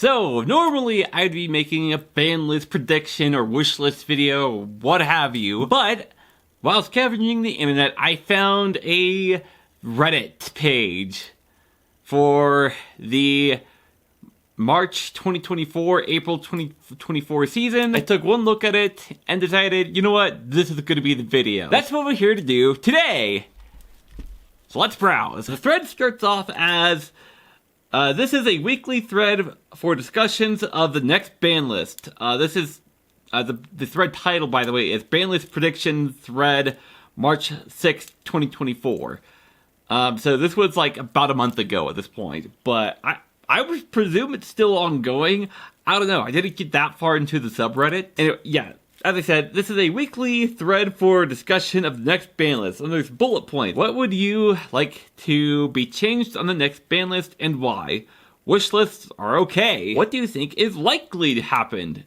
So, normally I'd be making a ban list prediction or wish list video, or what have you, but while scavenging the internet, I found a Reddit page for the March 2024, April 2024 season. I took one look at it and decided, you know what, this is going to be the video. That's what we're here to do today. So let's browse. The thread starts off as, this is a weekly thread for discussions of the next ban list. This is, the thread title, by the way, is Ban List Prediction Thread March 6th, 2024. So this was like about a month ago at this point, but I would presume it's still ongoing. I don't know, I didn't get that far into the subreddit. Anyway, yeah, as I said, this is a weekly thread for discussion of the next ban list, and there's bullet points. What would you like to be changed on the next ban list, and why? Wish lists are okay. What do you think is likely to happen,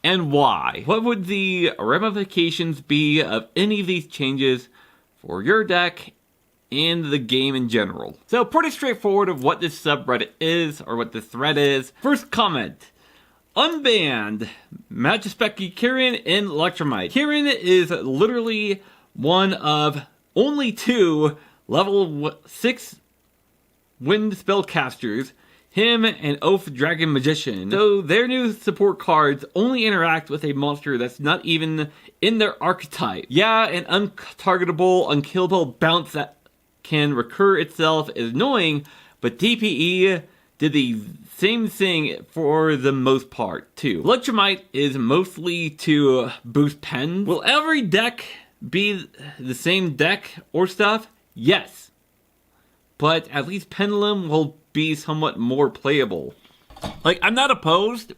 and why? What would the ramifications be of any of these changes for your deck and the game in general? So pretty straightforward of what this subreddit is, or what the thread is. First comment. Unbanned Magispeki Kirin and Electrumite. Kirin is literally one of only two level 6 wind spellcasters, him and Oath Dragon Magician. So their new support cards only interact with a monster that's not even in their archetype. Yeah, an untargetable, unkillable bounce that can recur itself is annoying, but DPE did the same thing for the most part, too. Electrumite is mostly to boost pens. Will every deck be the same deck or stuff? Yes. But at least Pendulum will be somewhat more playable. Like, I'm not opposed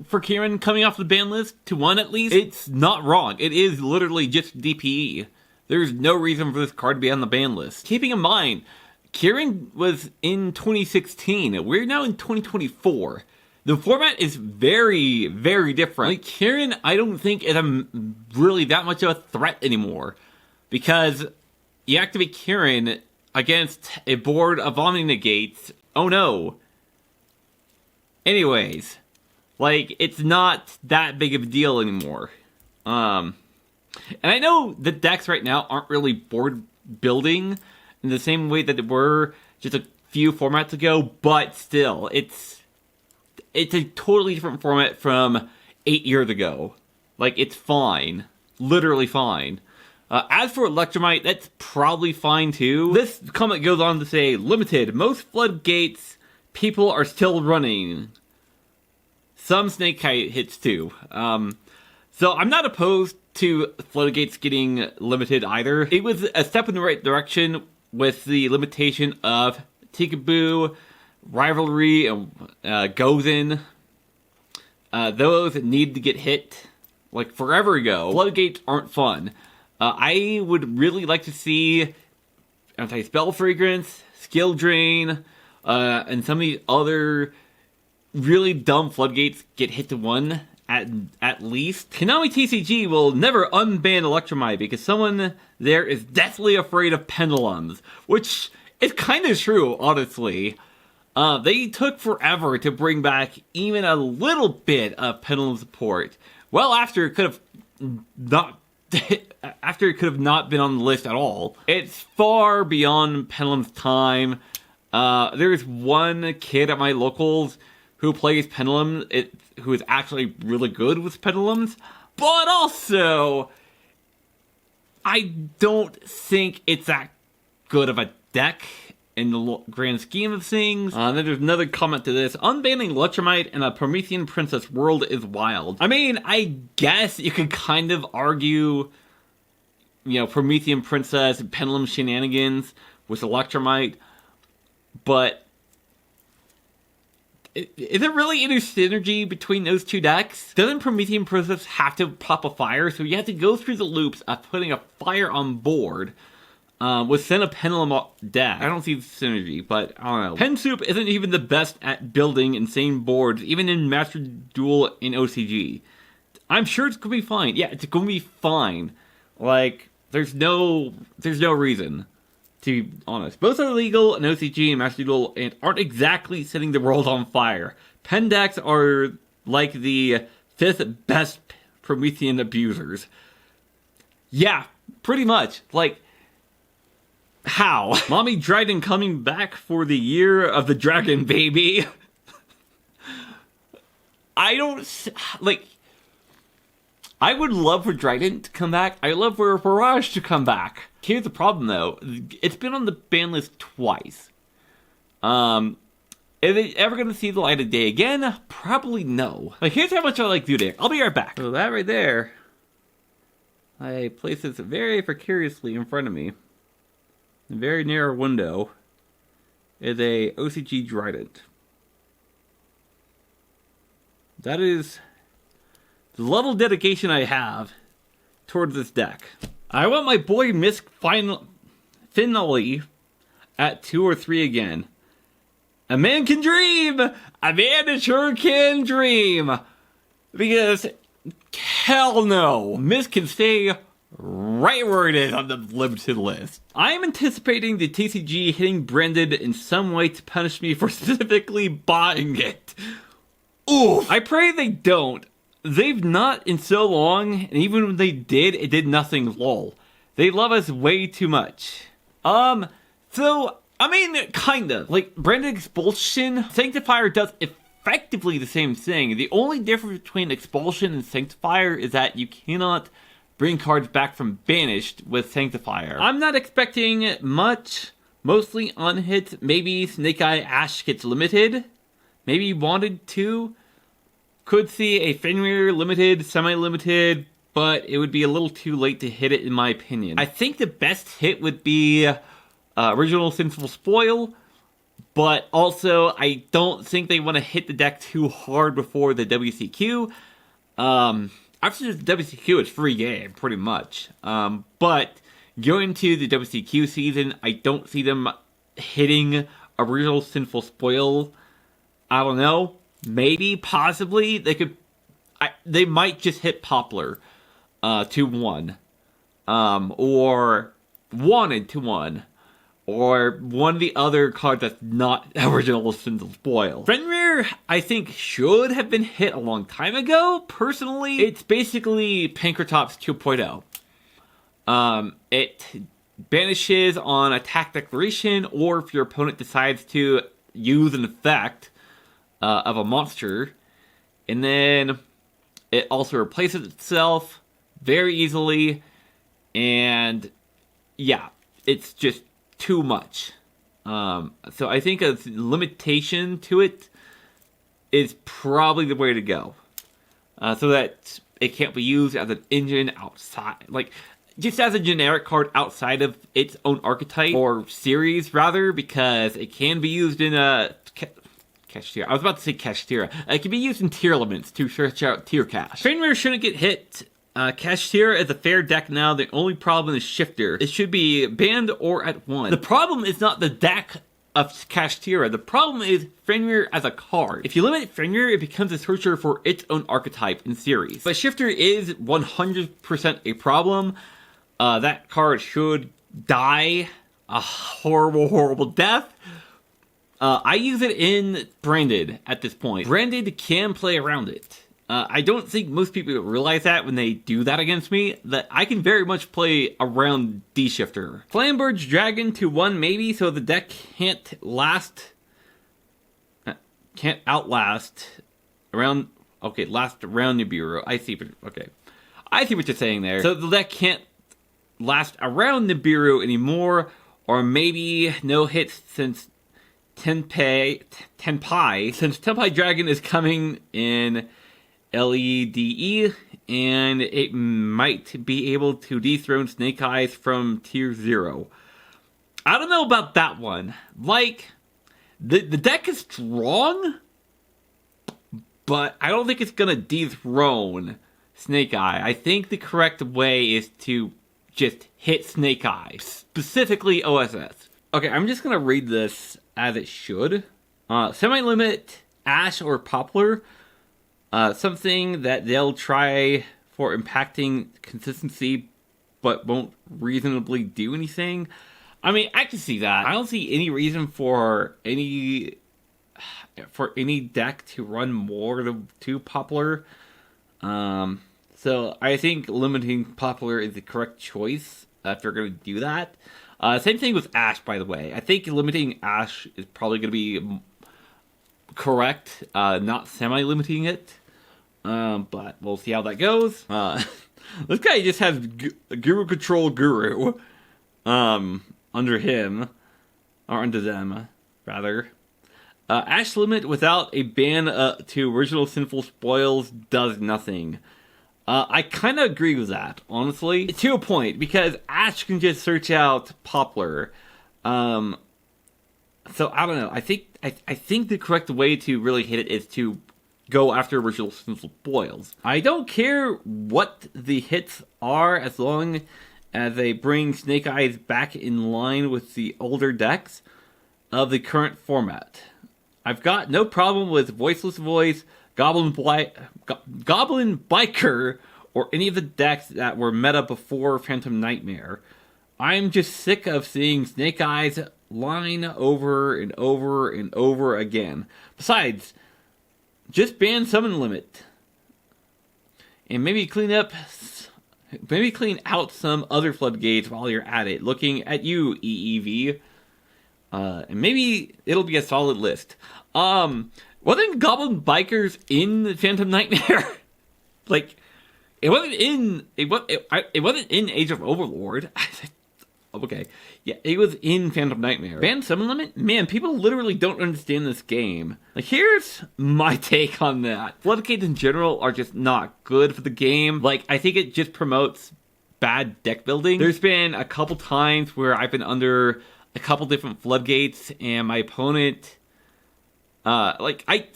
for Kirin coming off the ban list to one at least. It's not wrong. It is literally just DPE. There's no reason for this card to be on the ban list. Keeping in mind, Kirin was in 2016. We're now in 2024. The format is very, very different. Like, Kirin, I don't think is really that much of a threat anymore. Because you activate Kirin against a board of Omni Negates. Oh no. Anyways, like, it's not that big of a deal anymore. And I know the decks right now aren't really board building in the same way that they were just a few formats ago, but still, it's a totally different format from 8 years ago. Like, it's fine. Literally fine. As for Electrumite, that's probably fine too. This comment goes on to say, limited. Most floodgates people are still running. Some snake kite hits too. So I'm not opposed to floodgates getting limited either. It was a step in the right direction with the limitation of Tikaboo, Rivalry, and Gozen. Those need to get hit like forever ago. Floodgates aren't fun. I would really like to see Anti-Spell Fragrance, Skill Drain, and some of these other really dumb floodgates get hit to one at least. Konami TCG will never unban Electrumite because someone there is deathly afraid of pendulums, which is kind of true, honestly. They took forever to bring back even a little bit of pendulum support. Well, after it could have not been on the list at all. It's far beyond Pendulum's time. There's one kid at my locals who plays Pendulum, who is actually really good with Pendulums, but also, I don't think it's that good of a deck in the grand scheme of things. Then there's another comment to this. Unbanning Electrumite in a Promethean Princess world is wild. I mean, I guess you could kind of argue, you know, Promethean Princess and Pendulum shenanigans with Electrumite, but is there really any synergy between those two decks? Doesn't Promethean Princess have to pop a fire? So you have to go through the loops of putting a fire on board within a Pendulum deck. I don't see the synergy, but I don't know. Pen Soup isn't even the best at building insane boards, even in Master Duel in OCG. I'm sure it's gonna be fine. Yeah, it's gonna be fine. Like, there's no reason, to be honest. Both are legal in OCG and Master Duel and aren't exactly setting the world on fire. Pen decks are like the 5th best Promethean abusers. Yeah, pretty much. Like, how? Mommy Dragon coming back for the year of the dragon, baby. I don't, like, I would love for Dryden to come back. I love for Barrage to come back. Here's the problem, though. It's been on the ban list twice. Is it ever going to see the light of day again? Probably no. Like, here's how much I like Dudick. I'll be right back. So that right there, I place this very precariously in front of me. A very narrow window is a OCG Trident. That is the level of dedication I have towards this deck. I want my boy Misk finally at 2 or 3 again. A man can dream! A man sure can dream! Because, hell no! Misk can stay right where it is on the limited list. I am anticipating the TCG hitting Branded in some way to punish me for specifically buying it. Oof! I pray they don't. They've not in so long, and even when they did, it did nothing, lol. They love us way too much. So, I mean, kind of. Like, Branded Expulsion, Sanctifier does effectively the same thing. The only difference between Expulsion and Sanctifier is that you cannot bring cards back from Banished with Sanctifier. I'm not expecting much, mostly unhit. Maybe Snake Eye Ash gets limited. Maybe Wanted to. Could see a Fenrir limited, semi-limited, but it would be a little too late to hit it in my opinion. I think the best hit would be Original Sinful Spoil, but also I don't think they want to hit the deck too hard before the WCQ. After the WCQ, it's free game, pretty much. But going to the WCQ season, I don't see them hitting Original Sinful Spoil. I don't know. Maybe, possibly, they could. They might just hit Poplar 2-1, or Wanted 2-1, or one of the other cards that's not Original Sinful Spoil. Fenrir, I think, should have been hit a long time ago. Personally, it's basically Pankratops 2.0. It banishes on attack declaration, or if your opponent decides to use an effect of a monster, and then it also replaces itself very easily, and yeah, it's just too much. So I think a limitation to it is probably the way to go, so that it can't be used as an engine outside, like just as a generic card outside of its own archetype or series, rather, because it can be used in a Kashtira. I was about to say Kashtira. It can be used in tier elements to search out tier cash. Trainware shouldn't get hit. Kashtira is a fair deck now. The only problem is Shifter. It should be banned or at 1. The problem is not the deck of Kashtira. The problem is Fenrir as a card. If you limit Fenrir, it becomes a searcher for its own archetype in series. But Shifter is 100% a problem. That card should die a horrible, horrible death. I use it in Branded at this point. Branded can play around it. I don't think most people realize that when they do that against me, that I can very much play around D-Shifter. Flamberge Dragon to 1 maybe, so the deck can't outlast around, okay, last around Nibiru. I see what you're saying there. So the deck can't last around Nibiru anymore, or maybe no hits since Tenpai, since Tenpai Dragon is coming in LEDE, and it might be able to dethrone Snake Eyes from tier 0. I don't know about that one. Like, the deck is strong, but I don't think it's gonna dethrone Snake Eye. I think the correct way is to just hit Snake Eye, specifically OSS. Okay, I'm just gonna read this as it should. Semi-limit Ash or Poplar. Something that they'll try for impacting consistency, but won't reasonably do anything. I mean, I can see that. I don't see any reason for any for any deck to run more to two Poplar. So I think limiting Poplar is the correct choice if you're going to do that. Same thing with Ash, by the way. I think limiting Ash is probably going to be correct, not semi-limiting it. But we'll see how that goes. This guy just has Guru Control Guru under him, or under them, rather. Ash limit without a ban to original Sinful Spoils does nothing. I kind of agree with that, honestly, to a point, because Ash can just search out Poplar. So I don't know. I think the correct way to really hit it is to go after original Sinful Spoils. I don't care what the hits are as long as they bring Snake Eyes back in line with the older decks of the current format. I've got no problem with Voiceless Voice, Goblin Biker, or any of the decks that were meta before Phantom Nightmare. I'm just sick of seeing Snake Eyes line over and over and over again. Besides, just ban Summon Limit. And maybe clean out some other floodgates while you're at it. Looking at you, EEV. And maybe it'll be a solid list. Wasn't Goblin Bikers in Phantom Nightmare? Like, it wasn't in Age of Overlord. Okay, yeah, it was in Phantom Nightmare. Ban Summon Limit? Man, people literally don't understand this game. Like, here's my take on that. Floodgates in general are just not good for the game. Like, I think it just promotes bad deck building. There's been a couple times where I've been under a couple different floodgates, and my opponent, I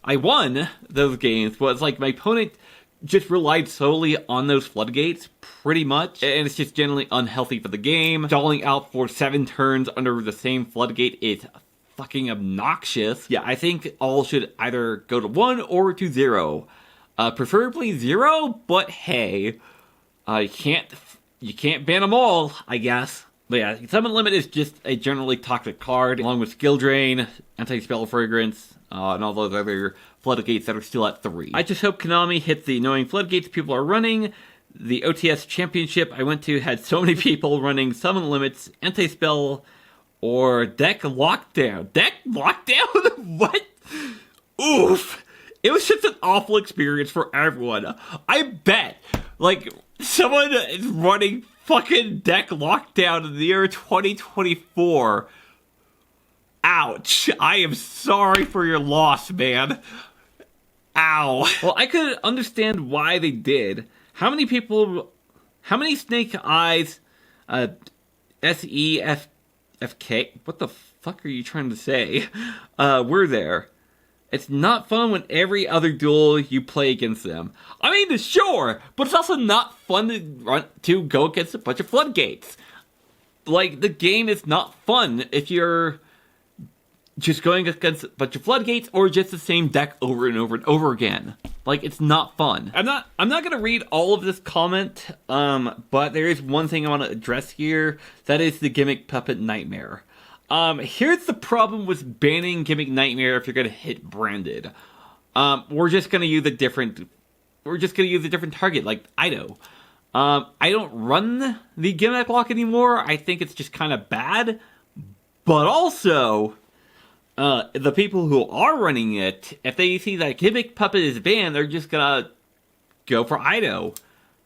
won those games, but it's like my opponent just relied solely on those floodgates, pretty much, and it's just generally unhealthy for the game. Stalling out for 7 turns under the same floodgate is fucking obnoxious. Yeah, I think all should either go to 1 or to 0. Preferably 0, but hey, you can't ban them all, I guess. But yeah, Summon Limit is just a generally toxic card, along with Skill Drain, Anti-Spell Fragrance, and all those other floodgates that are still at 3. I just hope Konami hits the annoying floodgates people are running. The OTS Championship I went to had so many people running Summon Limits, Anti-Spell, or Deck Lockdown. Deck Lockdown? What? Oof. It was just an awful experience for everyone. I bet, like, someone is running fucking Deck Lockdown in the year 2024. Ouch. I am sorry for your loss, man. Ow. Well, I could understand why they did. How many Snake Eyes, SEFK, what the fuck are you trying to say, were there? It's not fun when every other duel you play against them. I mean, sure, but it's also not fun to go against a bunch of floodgates. Like, the game is not fun if you're just going against a bunch of floodgates or just the same deck over and over and over again. Like, it's not fun. I'm not gonna read all of this comment, but there is one thing I want to address here. That is the Gimmick Puppet Nightmare. Here's the problem with banning Gimmick Nightmare if you're gonna hit branded. We're just gonna use a different target, like Ido. I don't run the Gimmick Lock anymore. I think it's just kind of bad. But also, the people who are running it, if they see that Gimmick Puppet is banned, they're just gonna go for Ido.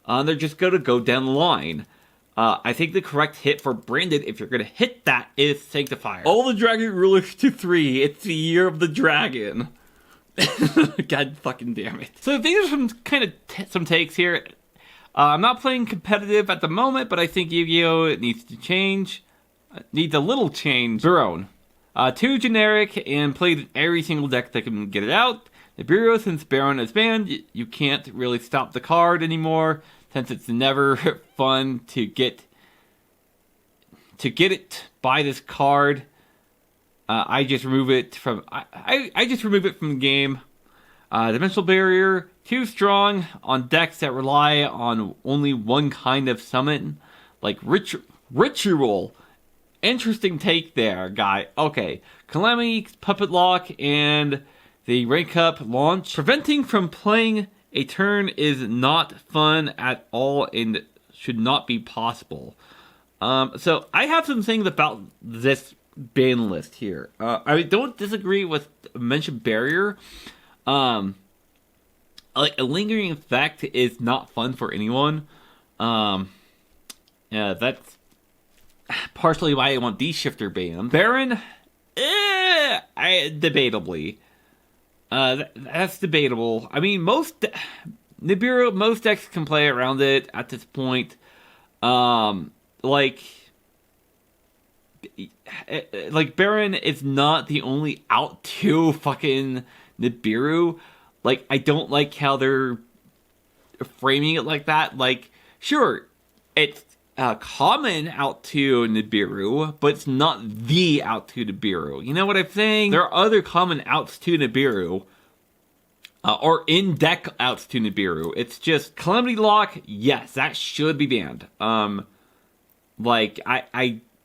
They're just gonna go down the line. I think the correct hit for branded, if you're gonna hit that, is Sanctifier. All the Dragon Rulers to 3. It's the year of the dragon. God fucking damn it. So these are some kind of some takes here. I'm not playing competitive at the moment, but I think Yu-Gi-Oh! Needs to change. Needs a little change. Their own. Too generic and played in every single deck that can get it out. The Bureau, since Baron is banned, you can't really stop the card anymore, since it's never fun to get it by this card. I just remove it from I just remove it from the game. Dimensional Barrier, too strong on decks that rely on only one kind of summon, like Ritual. Interesting take there, guy. Okay, Calamity, Puppet Lock, and the Rank Up launch. Preventing from playing a turn is not fun at all and should not be possible. So I have some things about this ban list here. I don't disagree with mentioned barrier. Like a lingering effect is not fun for anyone. Yeah, that's partially why I want D-Shifter banned. Baron, debatably. That's debatable. I mean, Nibiru, most decks can play around it at this point. Like Baron is not the only out to fucking Nibiru. Like, I don't like how they're framing it like that. Like, sure, it's common out to Nibiru, but it's not the out to Nibiru. You know what I'm saying? There are other common outs to Nibiru, or in-deck outs to Nibiru. It's just Calamity Lock, yes, that should be banned. Like,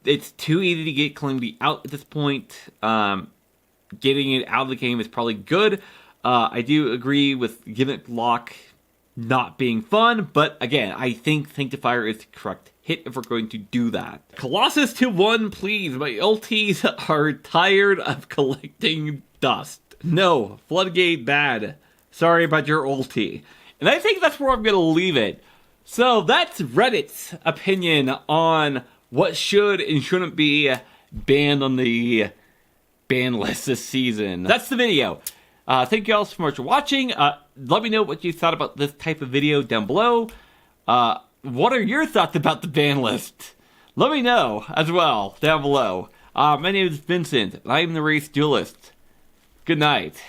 it's too easy to get Calamity out at this point. Getting it out of the game is probably good. I do agree with Gimmick Lock not being fun, but again, I think Sanctifier is the correct hit if we're going to do that. Colossus to 1, please. My ultis are tired of collecting dust. No, Floodgate bad. Sorry about your ulti. And I think that's where I'm gonna leave it. So that's Reddit's opinion on what should and shouldn't be banned on the ban list this season. That's the video. Thank you all so much for watching. Let me know what you thought about this type of video down below. What are your thoughts about the ban list? Let me know as well down below. My name is Vincent, and I am the Race Duelist. Good night.